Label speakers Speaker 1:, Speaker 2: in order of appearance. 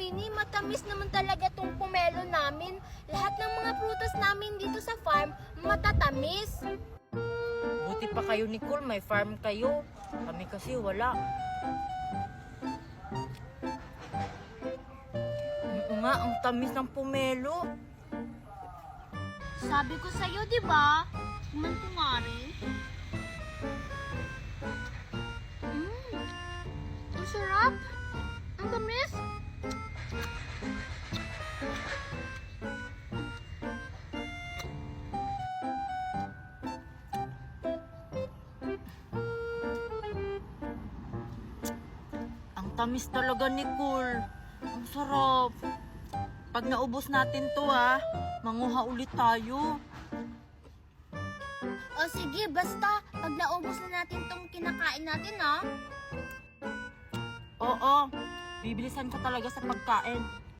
Speaker 1: Winnie, matamis naman talaga tong pomelo namin. Lahat ng mga prutas namin dito sa farm, matatamis.
Speaker 2: Buti pa kayo, Nicole, may farm kayo. Kami kasi wala. Oo nga, ang tamis ng pomelo.
Speaker 1: Sabi ko sa'yo, di ba? Man ko nga rin. Ang sarap. Ang tamis.
Speaker 2: Ang tamis talaga, Nicole. Ang sarap. Pag naubos natin to, manguha ulit tayo.
Speaker 1: O sige, basta. Pag naubos na natin tong kinakain natin,
Speaker 2: Oo, bibilisan ko talaga sa pagkain.